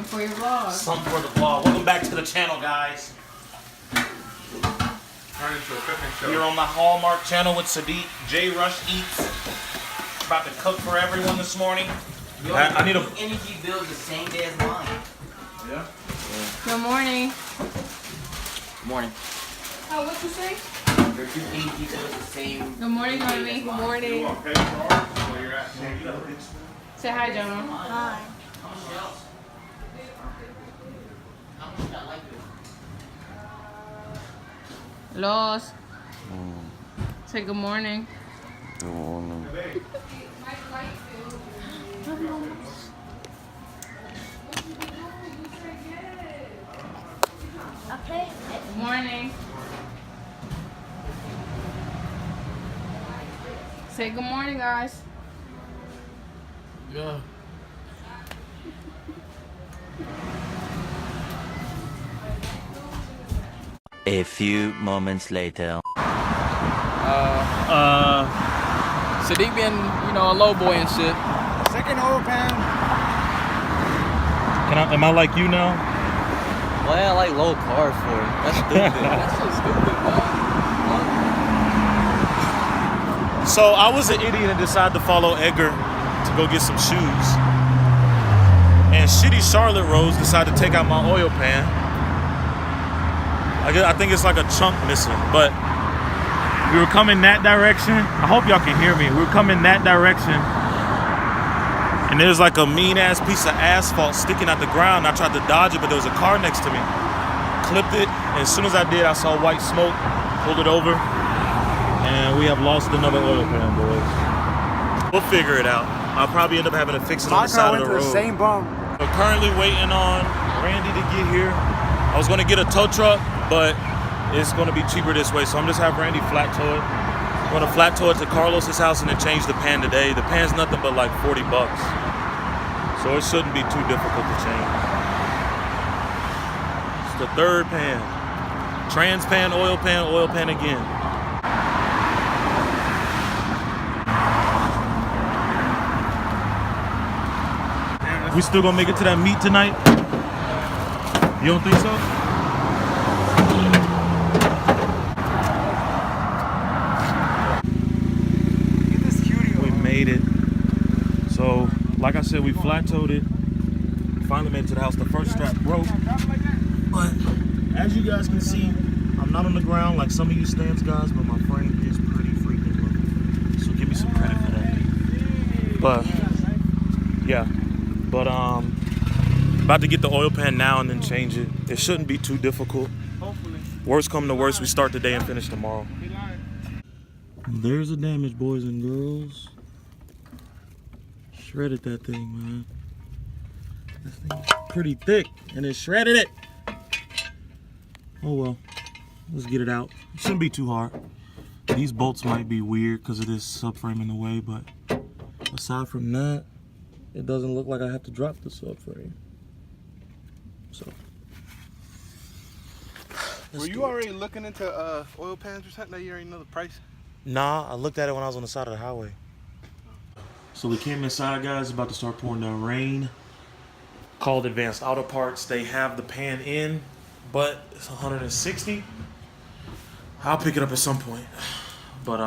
for your vlog. Something for the vlog. Welcome back to the channel, guys. Turn into a cooking show. You're on my Hallmark channel with Sadiq. J Rush Eats. About to cook for everyone this morning. I need a energy bill the same day as mine. Yeah. Good morning. Morning. Oh, what you say? Your two energy bills the same. Good morning, mommy. Good morning. You want pay card? Where you're at? Say hi, Jonah. Hi. Los. Say good morning. Good morning. Okay. Good morning. Say good morning, guys. Yeah. A few moments later. Sadiq being, a low boy and shit. Second oil pan. Am I like you now? Why I like low carb for? That's stupid. That's so stupid, man. So I was an idiot and decided to follow Edgar to go get some shoes. And shitty Charlotte Rose decided to take out my oil pan. I think it's like a chunk missing, but we were coming that direction. I hope y'all can hear me. We were coming that direction. And there's like a mean ass piece of asphalt sticking out the ground. I tried to dodge it, but there was a car next to me. Clipped it, and as soon as I did, I saw white smoke, pulled it over, and we have lost another oil pan, boys. We'll figure it out. I'll probably end up having to fix it on the side of the road. Same bump. We're currently waiting on Randy to get here. I was gonna get a tow truck, but it's gonna be cheaper this way, so I'm just have Randy flat tow it. I'm gonna flat tow it to Carlos's house and then change the pan today. The pan's nothing but like 40 bucks. So it shouldn't be too difficult to change. It's the third pan. Trans pan, oil pan again. We still gonna make it to that meet tonight? You don't think so? Get this cutie We on. made it. So, like I said, we flat towed it. Finally made it to the house. The first strap broke. But as you guys can see, I'm not on the ground like some of you stands guys, but my frame is pretty freaking low. So give me some credit for that. But yeah. But about to get the oil pan now and then change it. It shouldn't be too difficult. Hopefully. Worst come to worst, we start today and finish tomorrow. There's the damage, boys and girls. Shredded that thing, man. That thing's pretty thick, and it shredded it. Oh well, let's get it out. It shouldn't be too hard. These bolts might be weird because of this subframe in the way, but aside from that, it doesn't look like I have to drop the subframe. So. Were you already looking into oil pans or something that you already know the price? Nah, I looked at it when I was on the side of the highway. So we came inside, guys. About to start pouring down rain. Called Advanced Auto Parts. They have the pan in, but it's 160. I'll pick it up at some point. But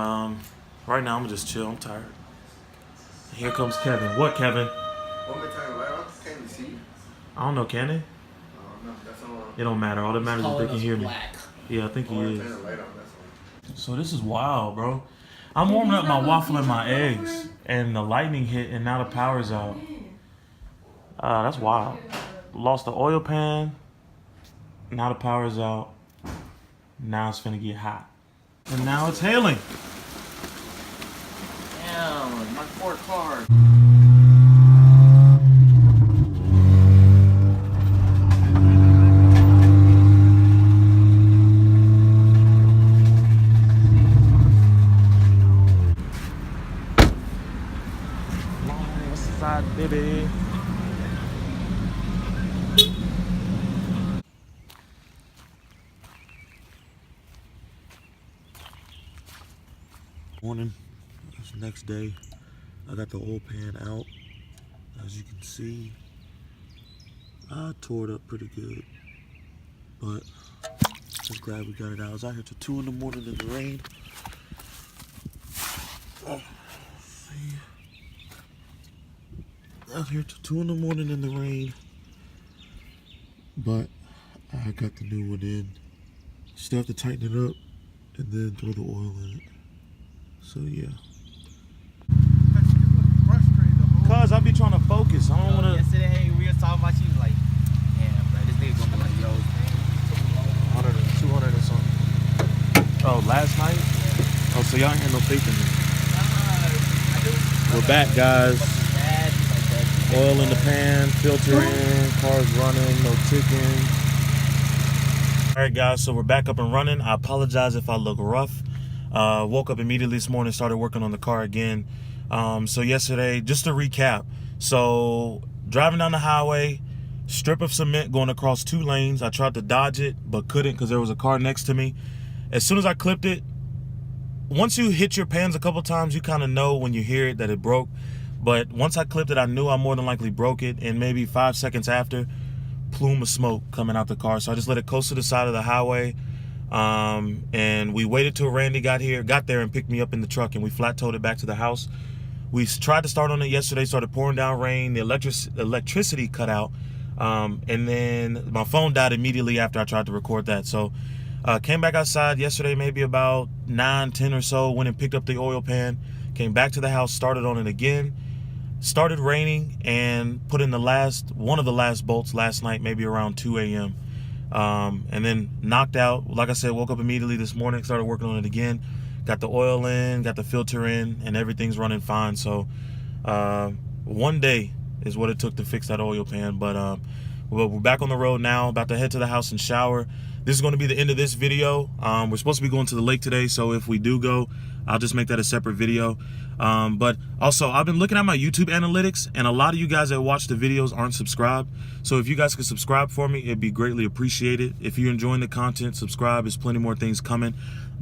right now I'm gonna just chill. I'm tired. Here comes Kevin. What, Kevin? One more time, right? Can you see? I don't know. Can they? No, that's all. It don't matter. All that matters is they can hear me. Black. Yeah, I think he is. Turn the light on, that's all. So this is wild, bro. I'm warming up my waffle and my eggs, and the lightning hit, and now the power's out. That's wild. Lost the oil pan. Now the power's out. Now it's finna get hot. And now it's hailing. Damn, my poor car. Side, baby. Morning. It's the next day. I got the oil pan out, as you can see. I tore it up pretty good, but just glad we got it out. I was out here till 2 in the morning in the rain. See, out here till 2 in the morning in the rain, but I got the new one in. Still have to tighten it up and then throw the oil in it. So yeah. Cause I be trying to focus. I don't wanna. Yesterday we was talking about you like, damn, bro, this nigga gonna be like, yo, 100 and 200 or something. Oh, last night? Oh, so y'all ain't had no faith in me. We're back, guys. Oil in the pan, filter in, cars running, no ticking. All right, guys, so we're back up and running. I apologize if I look rough. Woke up immediately this morning, started working on the car again. So yesterday, just to recap, so driving down the highway, strip of cement going across 2 lanes. I tried to dodge it, but couldn't because there was a car next to me. As soon as I clipped it, once you hit your pans a couple times, you kind of know when you hear it that it broke. But once I clipped it, I knew I more than likely broke it. And maybe 5 seconds after, plume of smoke coming out the car. So I just let it coast to the side of the highway. And we waited till Randy got there and picked me up in the truck, and we flat towed it back to the house. We tried to start on it yesterday, started pouring down rain, the electricity cut out, and then my phone died immediately after I tried to record that. So came back outside yesterday, maybe about 9-10 or so, went and picked up the oil pan, came back to the house, started on it again, started raining, and put in one of the last bolts last night, maybe around 2 a.m. And then knocked out. Like I said, woke up immediately this morning, started working on it again. Got the oil in, got the filter in, and everything's running fine. So one day is what it took to fix that oil pan. But we're back on the road now, about to head to the house and shower. This is going to be the end of this video. We're supposed to be going to the lake today, so if we do go, I'll just make that a separate video. But also, I've been looking at my YouTube analytics, and a lot of you guys that watch the videos aren't subscribed. So if you guys could subscribe for me, it'd be greatly appreciated. If you're enjoying the content, subscribe. There's plenty more things coming.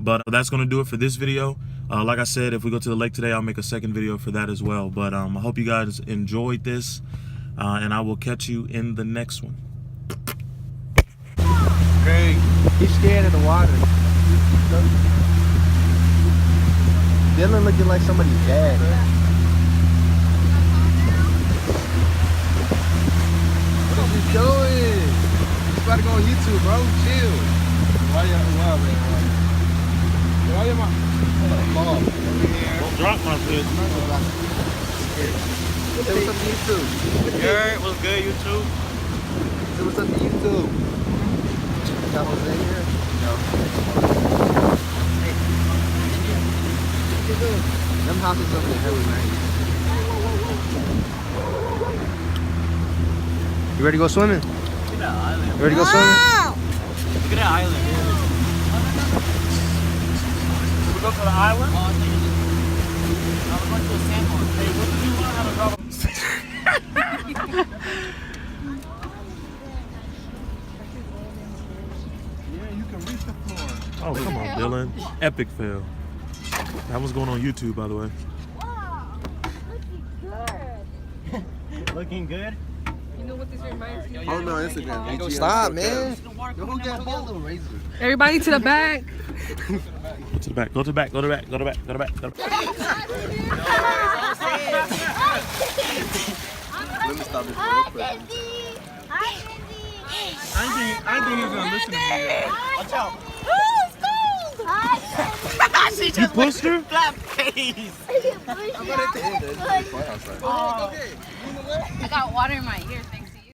But that's going to do it for this video. Like I said, if we go to the lake today, I'll make a second video for that as well. But I hope you guys enjoyed this, and I will catch you in the next one. Great. He's scared of the water. Dylan looking like somebody's dad. What are you doing? You about to go on YouTube, bro. Chill. Why man? Why you Don't drop my foot. Say what's up to YouTube. What's good, YouTube? Say what's up to YouTube. Got Jose here? No. Them houses up there really nice. You ready to go swimming? look at that island. You ready to go swimming? Look at that island. We go to the island? Oh, I think I was going to a sandbar. Hey, what did you learn how to drive? Oh, come on, Dylan. Epic fail. That was going on YouTube, by the way. Wow, looking good. Looking good? You know what this reminds me of? Oh no, Instagram. Yo, stop, man. Yo, who got a little razor? Everybody to the back. Go to the back, go to the back, go to the back, go to the back, go to the back, go to the back. Let me stop this real quick. I think he was gonna listen to me. Watch out. She You pushed her? Flat face. I got water in my ear. Thanks.